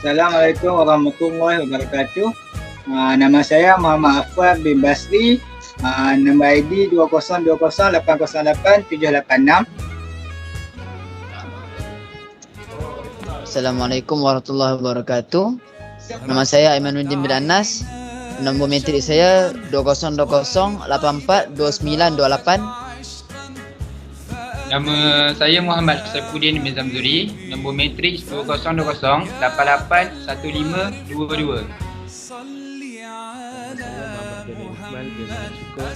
Assalamualaikum warahmatullahi wabarakatuh. Nama saya Muhammad Afwan bin Basri. Nombor ID 2020808786. Assalamualaikum warahmatullahi wabarakatuh. Nama saya Aimanuddin bin Anas. Nombor metrik saya 2020842928. Nama saya Muhammad Saifuddin bin Zamzuri. Nombor matrik 2020881522. Muhammad bin Iqbal bin Syukur.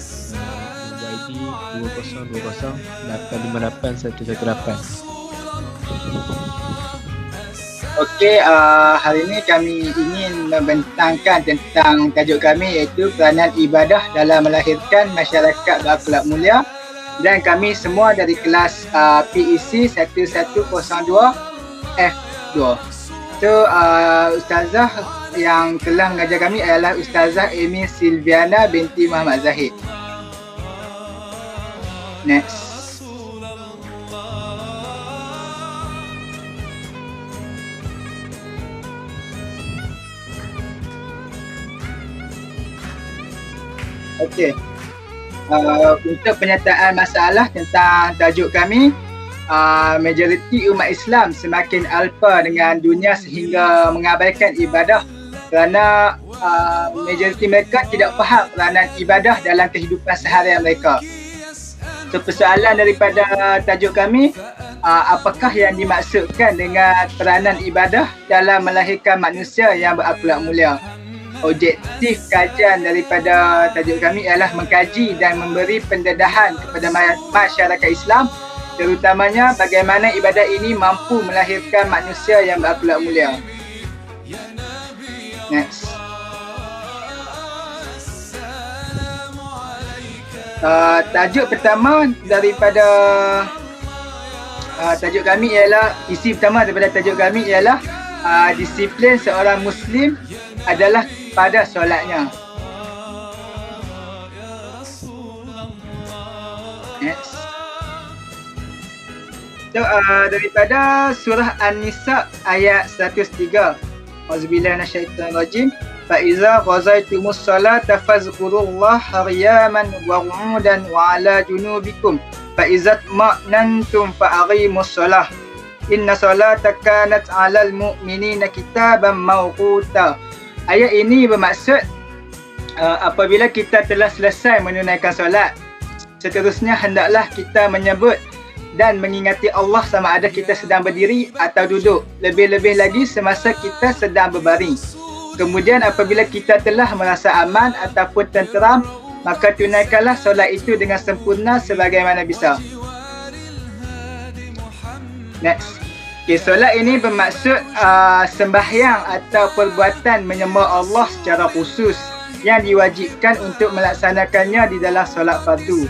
Nombor ID 2020858118. Okey, hari ini kami ingin membentangkan tentang tajuk kami iaitu peranan ibadah dalam melahirkan masyarakat berakhlak mulia, dan kami semua dari kelas PEC 1102 F2. So, Ustazah yang telah mengajar kami adalah Ustazah Amy Silviana binti Muhammad Zahid. Next. Okey. Untuk penyataan masalah tentang tajuk kami, majoriti umat Islam semakin alpa dengan dunia sehingga mengabaikan ibadah kerana majoriti mereka tidak faham peranan ibadah dalam kehidupan seharian mereka. So, persoalan daripada tajuk kami, apakah yang dimaksudkan dengan peranan ibadah dalam melahirkan manusia yang berakhlak mulia? Objektif kajian daripada tajuk kami ialah mengkaji dan memberi pendedahan kepada masyarakat Islam, terutamanya bagaimana ibadah ini mampu melahirkan manusia yang berakhlak mulia. Next. Tajuk pertama daripada tajuk kami ialah, isi pertama daripada tajuk kami ialah disiplin seorang Muslim adalah pada solatnya. Next. So, daripada surah An-Nisa ayat 103. Auzubillahi minasyaitonirrajim. Fa iza qazaytumus salata fazkurullaha qiyaman wa qu'udan wa 'ala junubikum. Fa iza ma'nantum fa aqimus shalah. Inna salata kanat 'alal mu'minina kitaban mawquta. Ayat ini bermaksud apabila kita telah selesai menunaikan solat, seterusnya hendaklah kita menyebut dan mengingati Allah sama ada kita sedang berdiri atau duduk, lebih-lebih lagi semasa kita sedang berbaring. Kemudian apabila kita telah merasa aman ataupun tenteram, maka tunaikanlah solat itu dengan sempurna sebagaimana bisa. Next. Okay, solat ini bermaksud sembahyang atau perbuatan menyembah Allah secara khusus yang diwajibkan untuk melaksanakannya di dalam solat fardu.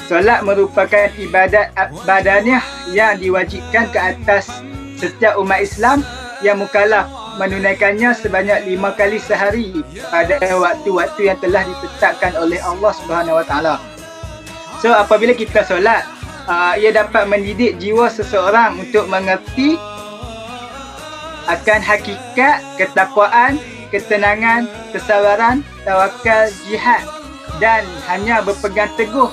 Solat merupakan ibadat badaniah yang diwajibkan ke atas setiap umat Islam yang mukallaf menunaikannya sebanyak 5 kali sehari pada waktu-waktu yang telah ditetapkan oleh Allah Subhanahu Wa Taala. So, apabila kita solat, ia dapat mendidik jiwa seseorang untuk mengerti akan hakikat ketakwaan, ketenangan, kesabaran, tawakal, jihad, dan hanya berpegang teguh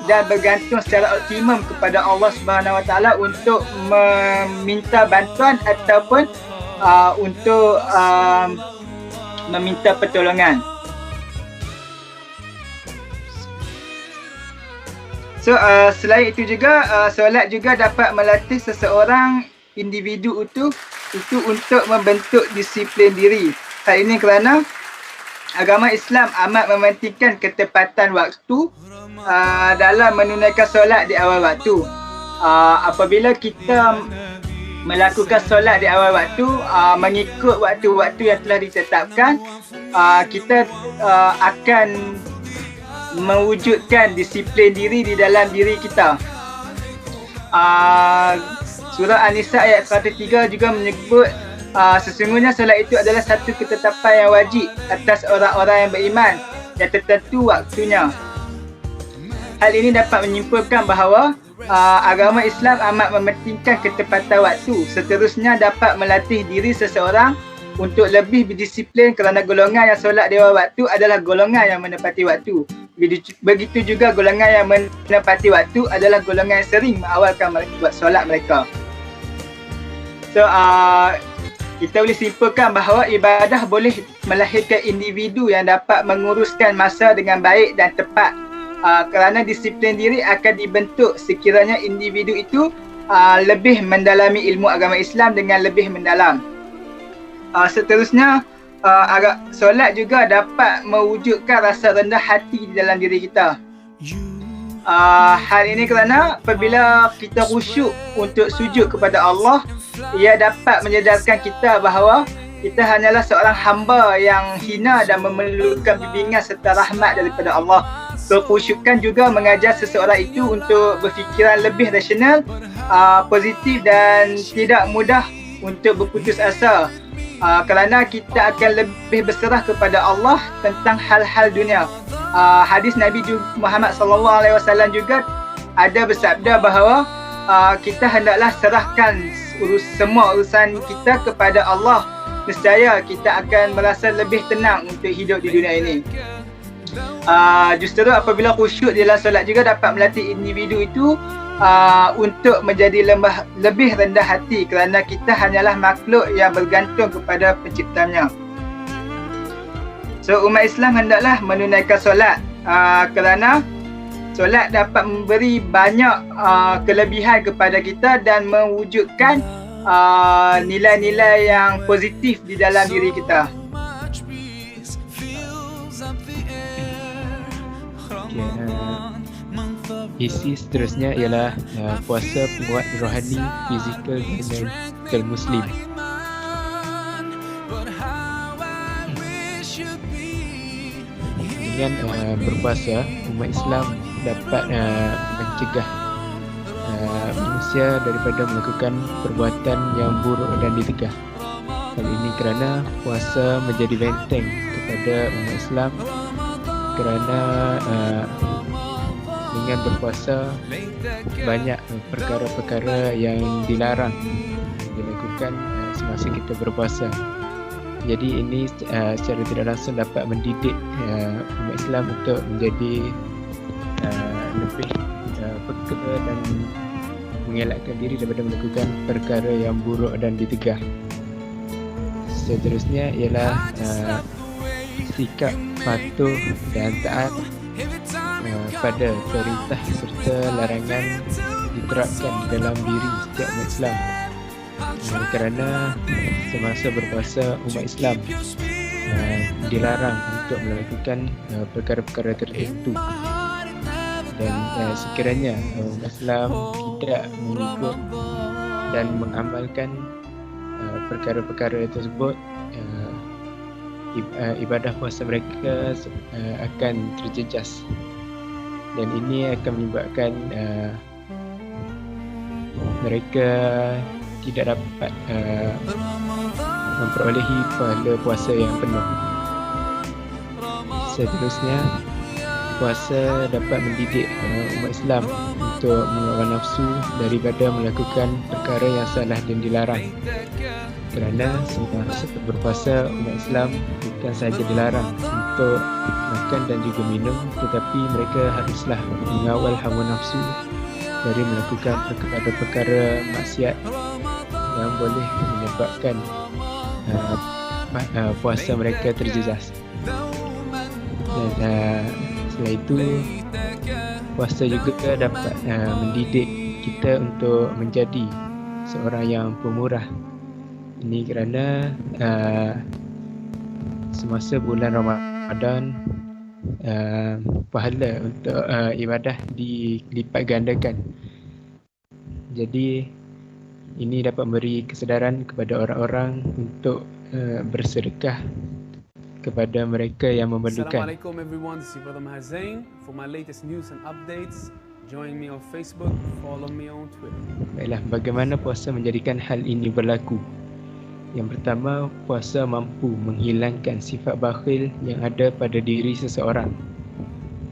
dan bergantung secara optimum kepada Allah Subhanahu Wa Taala untuk meminta bantuan ataupun untuk meminta pertolongan. So, selain itu juga, solat juga dapat melatih seseorang individu itu untuk membentuk disiplin diri. Hal ini kerana agama Islam amat mementingkan ketepatan waktu dalam menunaikan solat di awal waktu. Apabila kita melakukan solat di awal waktu mengikut waktu-waktu yang telah ditetapkan, kita akan mewujudkan disiplin diri di dalam diri kita. Surah An-Nisa ayat 103 juga menyebut sesungguhnya solat itu adalah satu ketetapan yang wajib atas orang-orang yang beriman yang tertentu waktunya. Hal ini dapat menyimpulkan bahawa agama Islam amat mementingkan ketepatan waktu. Seterusnya dapat melatih diri seseorang untuk lebih berdisiplin kerana golongan yang solat di awal waktu adalah golongan yang menepati waktu. Begitu juga golongan yang menepati waktu adalah golongan yang sering mengawalkan buat solat mereka. So, kita boleh simpulkan bahawa ibadah boleh melahirkan individu yang dapat menguruskan masa dengan baik dan tepat. Kerana disiplin diri akan dibentuk sekiranya individu itu lebih mendalami ilmu agama Islam dengan lebih mendalam. Seterusnya, solat juga dapat mewujudkan rasa rendah hati di dalam diri kita. Hal ini kerana apabila kita khusyuk untuk sujud kepada Allah, ia dapat menyedarkan kita bahawa kita hanyalah seorang hamba yang hina dan memerlukan bimbingan serta rahmat daripada Allah. Kekhusyukan juga mengajar seseorang itu untuk berfikiran lebih rasional, positif dan tidak mudah untuk berputus asa. Kerana kita akan lebih berserah kepada Allah tentang hal-hal dunia. Hadis Nabi Muhammad SAW juga ada bersabda bahawa kita hendaklah serahkan semua urusan kita kepada Allah. Nescaya kita akan merasa lebih tenang untuk hidup di dunia ini. Justru apabila khusyuk dalam solat juga dapat melatih individu itu untuk menjadi lebih rendah hati kerana kita hanyalah makhluk yang bergantung kepada penciptanya. So, umat Islam hendaklah menunaikan solat kerana solat dapat memberi banyak kelebihan kepada kita dan mewujudkan nilai-nilai yang positif di dalam diri kita. Isi seterusnya ialah puasa penguat rohani, fizikal dan mental Muslim. Dengan berpuasa, umat Islam dapat mencegah manusia daripada melakukan perbuatan yang buruk dan ditegah. Hal ini kerana puasa menjadi benteng kepada umat Islam kerana dengan berpuasa banyak perkara-perkara yang dilarang dilakukan semasa kita berpuasa. Jadi ini secara tidak langsung dapat mendidik umat Islam untuk menjadi lebih peka dan mengelakkan diri daripada melakukan perkara yang buruk dan ditegah. Seterusnya ialah sikap patuh dan taat pada perintah serta larangan diterapkan dalam diri setiap umat Islam. Kerana semasa berpuasa umat Islam dilarang untuk melakukan perkara-perkara tertentu, dan sekiranya umat Islam tidak mengikut dan mengamalkan perkara-perkara tersebut, ibadah puasa mereka akan terjejas, dan ini akan menyebabkan mereka tidak dapat memperolehi pahala puasa yang penuh. Seterusnya, puasa dapat mendidik umat Islam untuk melawan nafsu daripada melakukan perkara yang salah dan dilarang. Kerana semasa berpuasa, umat Islam bukan sahaja dilarang untuk makan dan juga minum, tetapi mereka haruslah mengawal hawa nafsu dari melakukan perkara-perkara maksiat yang boleh menyebabkan puasa mereka terjejas. Dan setelah itu, puasa juga dapat mendidik kita untuk menjadi seorang yang pemurah. Ini kerana semasa bulan Ramadan pahala untuk ibadah dilipat gandakan. Jadi ini dapat memberi kesedaran kepada orang-orang untuk bersedekah kepada mereka yang memerlukan. Assalamualaikum everyone, this is Brother Mahazain. For my latest news and updates, join me on Facebook, follow me on Twitter. Baiklah, bagaimana puasa menjadikan hal ini berlaku? Yang pertama, puasa mampu menghilangkan sifat bakhil yang ada pada diri seseorang.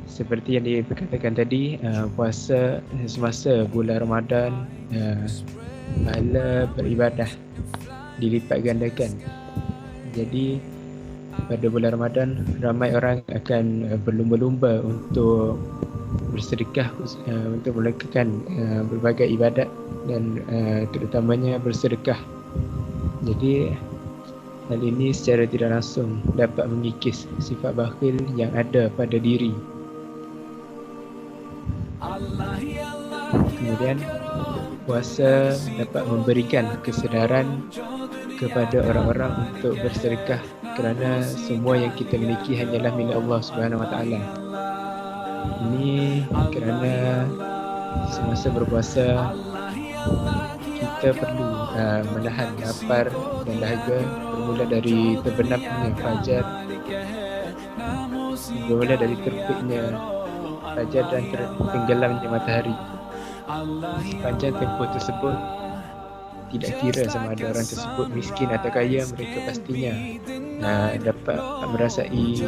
seperti yang diperkatakan tadi, puasa semasa bulan Ramadan, pahala beribadah dilipat gandakan. Jadi pada bulan Ramadan ramai orang akan berlumba-lumba untuk bersedekah, untuk melakukan berbagai ibadat dan terutamanya bersedekah. Jadi hal ini secara tidak langsung dapat mengikis sifat bakhil yang ada pada diri. Kemudian puasa dapat memberikan kesedaran kepada orang-orang untuk bersedekah, kerana semua yang kita miliki hanyalah milik Allah Subhanahu Wa Taala. Ini kerana semasa berpuasa kita perlu menahan lapar dan dahaga, bermula dari terbenamnya fajar, bermula dari terbitnya fajar dan tenggelamnya matahari. Sepanjang tempoh tersebut, tidak kira sama ada orang tersebut miskin atau kaya, mereka pastinya dapat merasai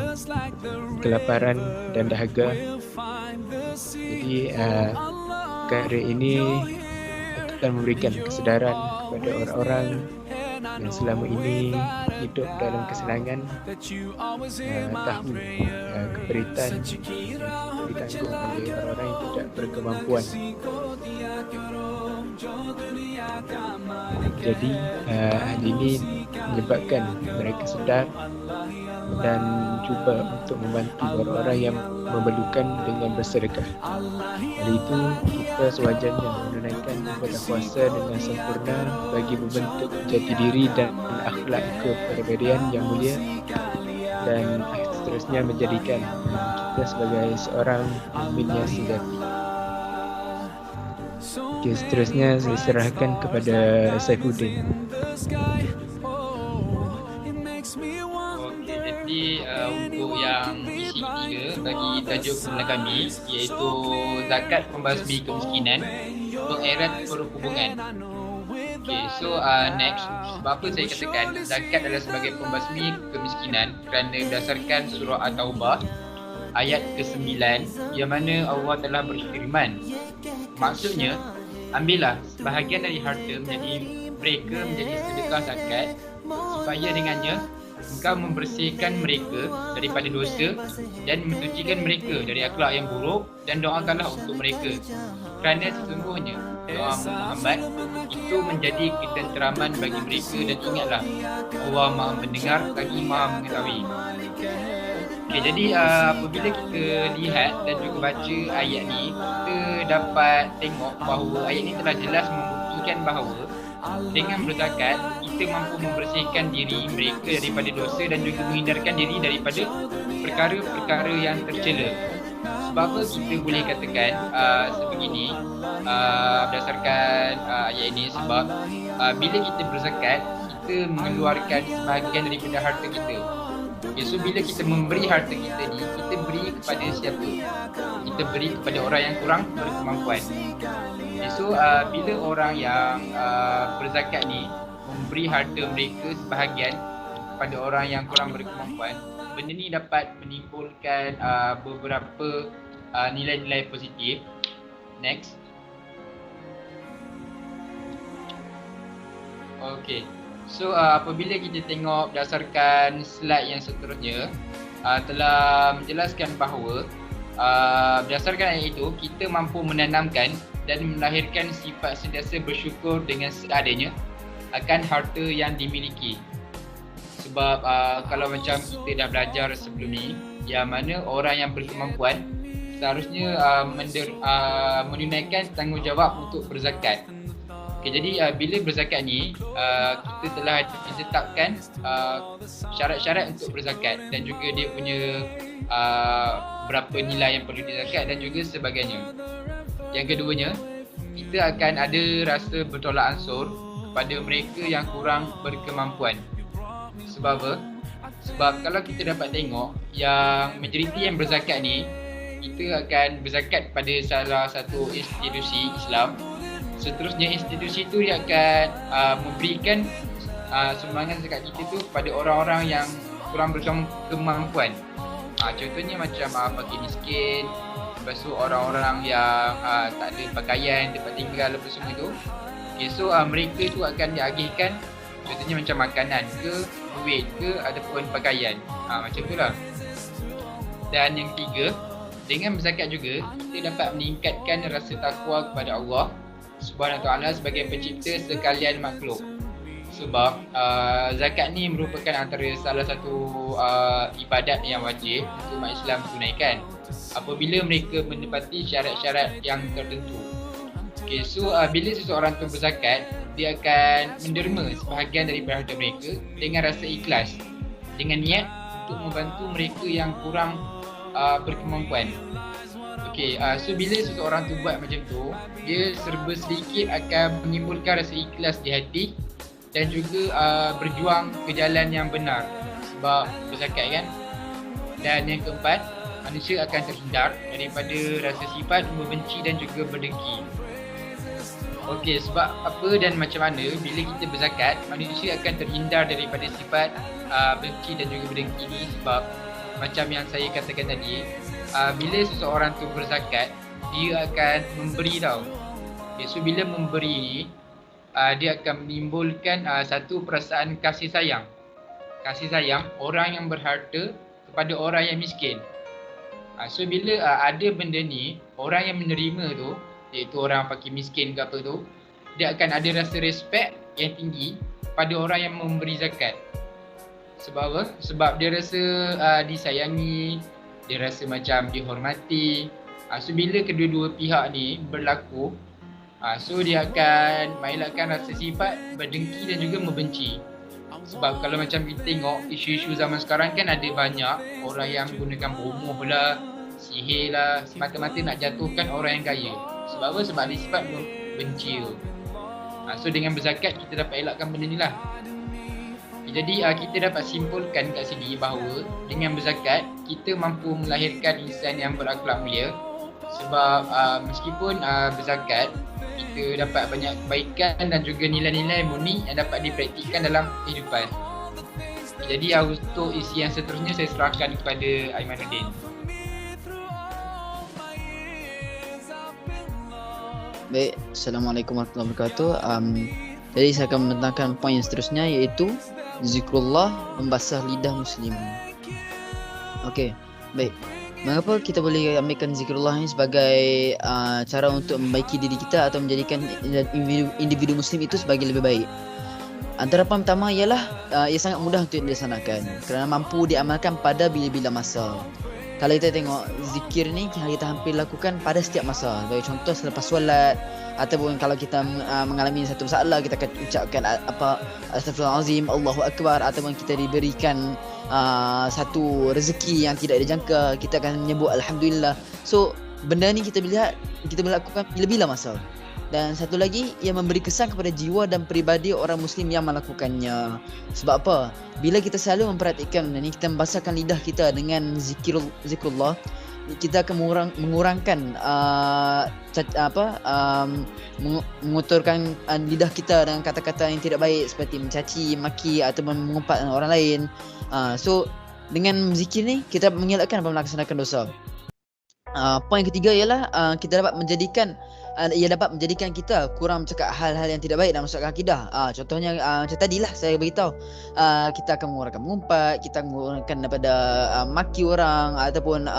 kelaparan dan dahaga. Jadi perkara ini akan memberikan kesedaran kepada orang-orang yang selama ini hidup dalam kesenangan, tahu keperitan yang ditanggung oleh orang-orang yang tidak berkemampuan. Jadi hal ini menyebabkan mereka sedar dan cuba untuk membantu orang-orang yang memerlukan dengan bersedekah. Dari itu kita sewajarnya menunaikan ibadah puasa dengan sempurna bagi membentuk jati diri dan akhlak kepribadian yang mulia, dan seterusnya menjadikan kita sebagai seorang mukmin yang sejati. Okay, seterusnya saya serahkan kepada Saifuddin. Okey, jadi untuk yang isi ketiga bagi tajuk kuliah kami, iaitu zakat pembasmi kemiskinan untuk erat perhubungan. Okey, so next, sebab apa saya katakan zakat adalah sebagai pembasmi kemiskinan? Kerana berdasarkan surah At-Taubah ayat ke-9, yang mana Allah telah berfirman, maksudnya ambillah sebahagian dari harta menjadi sedekah zakat, supaya dengannya engkau membersihkan mereka daripada dosa dan mensucikan mereka dari akhlak yang buruk, dan doakanlah untuk mereka, kerana sesungguhnya doa Muhammad itu menjadi ketenteraman bagi mereka, dan ingatlah Allah Maha mendengar lagi Maha mengetahui. Okay, jadi apabila kita lihat dan juga baca ayat ni, kita dapat tengok bahawa ayat ni telah jelas membuktikan bahawa dengan berzakat kita mampu membersihkan diri mereka daripada dosa dan juga menghindarkan diri daripada perkara-perkara yang tercela. Sebab apa kita boleh katakan sebegini berdasarkan ayat ini? Sebab bila kita berzakat, kita mengeluarkan sebahagian daripada harta kita. Okay, so bila kita memberi harta kita ni, kita beri kepada siapa? Kita beri kepada orang yang kurang berkemampuan. Okay, so bila orang yang berzakat ni memberi harta mereka sebahagian kepada orang yang kurang berkemampuan, benda ni dapat menimbulkan beberapa nilai-nilai positif. Next. Okay. So apabila kita tengok berdasarkan slide yang seterusnya, telah menjelaskan bahawa berdasarkan ayat itu kita mampu menanamkan dan melahirkan sifat sentiasa bersyukur dengan seadanya akan harta yang dimiliki. Sebab kalau macam kita dah belajar sebelum ni, yang mana orang yang berkemampuan seharusnya menunaikan tanggungjawab untuk berzakat. Okay, jadi bila berzakat ni, kita telah ditetapkan syarat-syarat untuk berzakat, dan juga dia punya berapa nilai yang perlu dizakat dan juga sebagainya. Yang keduanya, kita akan ada rasa bertolak ansur kepada mereka yang kurang berkemampuan. Sebab apa? Sebab kalau kita dapat tengok, yang majoriti yang berzakat ni, kita akan berzakat pada salah satu institusi Islam. Seterusnya institusi itu dia akan memberikan sumbangan zakat kita tu kepada orang-orang yang kurang berkemampuan. Contohnya macam fakir miskin, lepas tu orang-orang yang tak ada pakaian, tempat tinggal apa semua tu. Okay, so mereka tu akan diagihkan contohnya macam makanan ke, duit ke ataupun pakaian. Macam tu lah. Dan yang ketiga, dengan berzakat juga kita dapat meningkatkan rasa takwa kepada Allah Subhanahu Wa Taala sebagai pencipta sekalian makhluk. Sebab zakat ni merupakan antara salah satu ibadat yang wajib untuk umat Islam tunaikan apabila mereka menepati syarat-syarat yang tertentu. Okay, so bila seseorang tu berzakat, dia akan menderma sebahagian daripada harta mereka dengan rasa ikhlas, dengan niat untuk membantu mereka yang kurang berkemampuan. Okay, so bila seseorang tu buat macam tu, dia serba sedikit akan menimbulkan rasa ikhlas di hati dan juga berjuang ke jalan yang benar sebab berzakat kan. Dan yang keempat, manusia akan terhindar daripada rasa sifat membenci dan juga berdengki. Okey, sebab apa dan macam mana bila kita berzakat, manusia akan terhindar daripada sifat benci dan juga berdengki ni. Sebab macam yang saya katakan tadi, bila seseorang tu berzakat, dia akan memberi tau. Okay, so bila memberi ni, dia akan menimbulkan satu perasaan kasih sayang. Kasih sayang orang yang berharta kepada orang yang miskin. So bila ada benda ni, orang yang menerima tu, iaitu orang fakir miskin ke apa tu, dia akan ada rasa respect yang tinggi pada orang yang memberi zakat. Sebab apa? Sebab dia rasa disayangi, dia rasa macam dihormati. So bila kedua-dua pihak ni berlaku, so dia akan mengelakkan rasa sifat berdengki dan juga membenci. Sebab kalau macam kita tengok isu-isu zaman sekarang kan ada banyak orang yang menggunakan bomoh lah, sihir lah, semata-mata nak jatuhkan orang yang kaya. Sebab apa? Sebab ada sifat benci tu. So dengan berzakat kita dapat elakkan benda ni lah. Jadi kita dapat simpulkan kat sini bahawa dengan berzakat kita mampu melahirkan insan yang berakhlak mulia. Sebab meskipun berzakat kita dapat banyak kebaikan dan juga nilai-nilai murni yang dapat dipraktikkan dalam kehidupan. Jadi untuk isi yang seterusnya saya serahkan kepada Aimanuddin. Baik, Assalamualaikum warahmatullahi wabarakatuh. Jadi saya akan membentangkan poin yang seterusnya, iaitu zikrullah membasah lidah muslim. Okey, baik. Mengapa kita boleh ambilkan zikrullah ini sebagai cara untuk membaiki diri kita atau menjadikan individu muslim itu sebagai lebih baik? Antara poin pertama ialah ia sangat mudah untuk dilaksanakan kerana mampu diamalkan pada bila-bila masa. Kalau kita tengok zikir ni kita hampir lakukan pada setiap masa. Bagi contoh selepas solat, ataupun kalau kita mengalami satu masalah, kita akan ucapkan Astaghfirullahalazim, Allahu Akbar, ataupun kita diberikan satu rezeki yang tidak dijangka, kita akan menyebut Alhamdulillah. So benda ni kita lihat kita melakukan bila-bila masa. Dan satu lagi, ia memberi kesan kepada jiwa dan peribadi orang muslim yang melakukannya. Sebab apa? Bila kita selalu memperhatikan benda ni, kita membasahkan lidah kita dengan zikrullah, kita akan mengurangkan mengotorkan lidah kita dengan kata-kata yang tidak baik seperti mencaci, maki ataupun mengumpat orang lain. So dengan zikir ni kita mengelakkan dan melaksanakan dosa. Poin ketiga ialah kita dapat menjadikan ia dapat menjadikan kita kurang bercakap hal-hal yang tidak baik dalam masalah akidah. Contohnya macam tadilah saya beritahu, kita akan mengurangkan mengumpat, kita mengurangkan daripada maki orang ataupun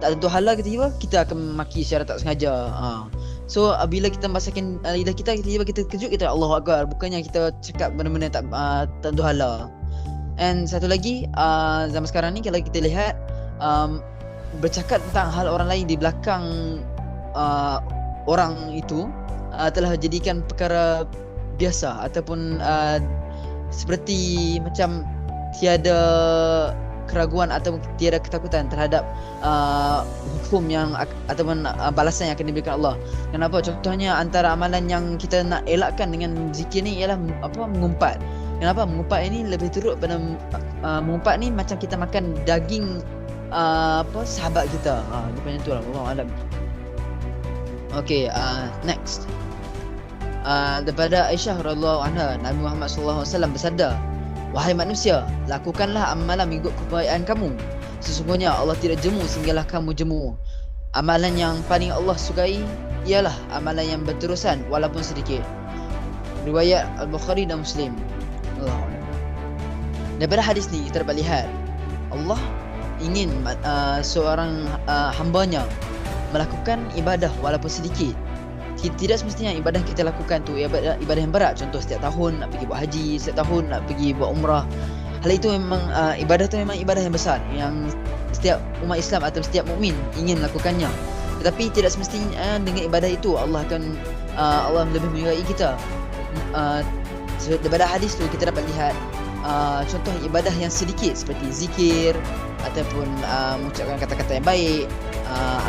tak tentu hal lah, kita akan maki secara tak sengaja. So bila kita membasahkan lidah kita, tiba-tiba kita kejut, kita Allahu Akbar, bukannya kita cakap benda-benda tak tentu hal lah. And satu lagi, zaman sekarang ni kalau kita lihat, bercakap tentang hal orang lain di belakang orang itu telah jadikan perkara biasa ataupun seperti macam tiada keraguan atau tiada ketakutan terhadap hukum yang ataupun balasan yang akan diberikan Allah. Kenapa? Contohnya antara amalan yang kita nak elakkan dengan zikir ni ialah mengumpat. Kenapa? Mengumpat ini lebih teruk pada mengumpat ni macam kita makan daging sahabat kita. Macam tu lah, Allah alam. Okay, next. Daripada Aisyah radhiyallahu anha, Nabi Muhammad sallallahu alaihi wasallam bersabda, "Wahai manusia, lakukanlah amalan mengikut kebaikan kamu. Sesungguhnya Allah tidak jemu sehinggalah kamu jemu. Amalan yang paling Allah sukai ialah amalan yang berterusan walaupun sedikit. Riwayat Al-Bukhari dan Muslim. Daripada hadis ni kita dapat lihat Allah ingin seorang hambanya melakukan ibadah walaupun sedikit. Tidak semestinya ibadah kita lakukan tu ibadah yang berat. Contoh setiap tahun nak pergi buat haji, setiap tahun nak pergi buat umrah. Hal itu memang ibadah tu memang ibadah yang besar yang setiap umat Islam atau setiap mukmin ingin melakukannya. Tetapi tidak semestinya dengan ibadah itu Allah akan Allah lebih menyukai kita. Daripada hadis tu kita dapat lihat contoh ibadah yang sedikit seperti zikir ataupun mengucapkan kata-kata yang baik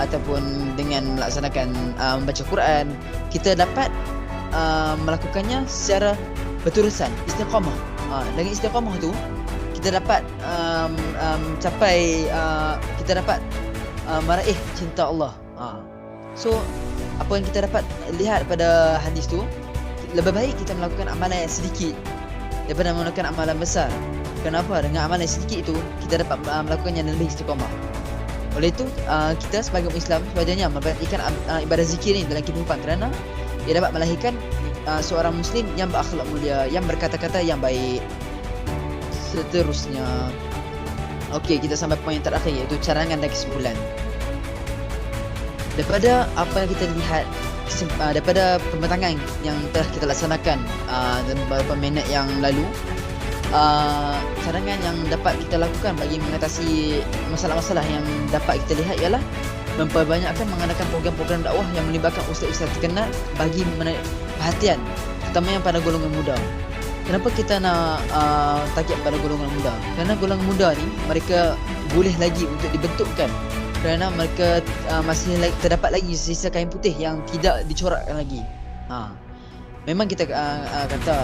ataupun dengan melaksanakan membaca Quran, kita dapat melakukannya secara berterusan, istiqamah. Dengan istiqamah tu kita dapat mencapai kita dapat meraih cinta Allah. So apa yang kita dapat lihat pada hadis tu, lebih baik kita melakukan amalan yang sedikit daripada melakukan amalan besar. Kenapa? Dengan amalan yang sedikit itu kita dapat melakukan yang lebih istiqamah. Oleh itu kita sebagai umat Islam sewajarnya memperhatikan ibadah zikir ini dalam kehidupan, kerana ia dapat melahirkan seorang Muslim yang berakhlak mulia, yang berkata-kata yang baik. Seterusnya, okey, kita sampai poin yang terakhir, iaitu cadangan dan kesimpulan. Daripada apa yang kita lihat, daripada pembentangan yang telah kita laksanakan dalam beberapa minit yang lalu, cadangan yang dapat kita lakukan bagi mengatasi masalah-masalah yang dapat kita lihat ialah memperbanyakkan mengadakan program-program dakwah yang melibatkan ustaz-ustaz terkenal bagi menarik perhatian, terutama yang pada golongan muda. Kenapa kita nak tajuk pada golongan muda? Kerana golongan muda ni mereka boleh lagi untuk dibentukkan, kerana mereka masih terdapat lagi sisa kain putih yang tidak dicorakkan lagi. Memang kita kata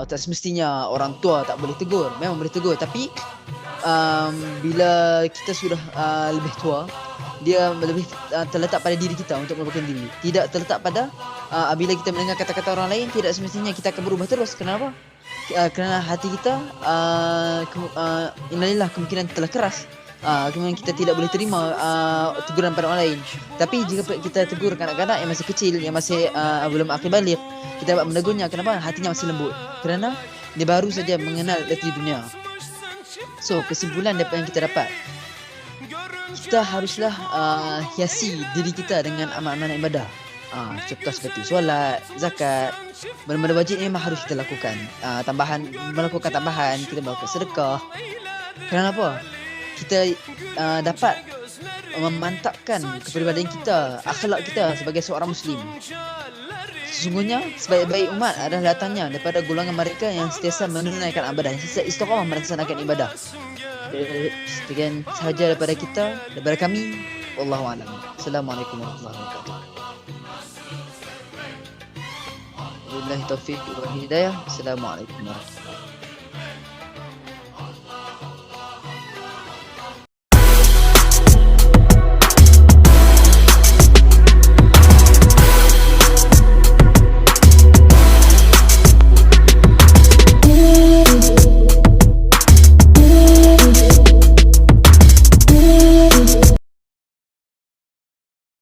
tak semestinya orang tua tak boleh tegur. Memang boleh tegur, tapi bila kita sudah lebih tua, dia lebih terletak pada diri kita untuk merubahkan diri. Tidak terletak pada bila kita mendengar kata-kata orang lain, tidak semestinya kita akan berubah terus. Kenapa? Kerana hati kita innalillah kemungkinan telah keras. Kemudian kita tidak boleh terima teguran pada orang lain. Tapi jika kita tegur kanak-kanak yang masih kecil, yang masih belum akil baligh, kita dapat menegurnya. Kenapa? Hatinya masih lembut, kerana dia baru saja mengenal erti dunia. So kesimpulan daripada yang kita dapat, kita haruslah hiasi diri kita dengan amal-amal ibadah. Contoh seperti solat, zakat, benda-benda wajib ni memang harus kita lakukan. Melakukan tambahan, kita melakukan sedekah. Kerana apa? Kita dapat memantapkan kepribadian kita, akhlak kita sebagai seorang Muslim. Sesungguhnya sebaik-baik umat adalah datangnya daripada golongan mereka yang sentiasa menunaikan ibadah, yang sentiasa istiqamah melaksanakan ibadah. Sekian sahaja daripada kita, daripada kami. Wallahu a'lam. Assalamualaikum warahmatullahi wabarakatuh. Wabillahi taufiq wal hidayah. Assalamualaikum warahmatullahi wabarakatuh.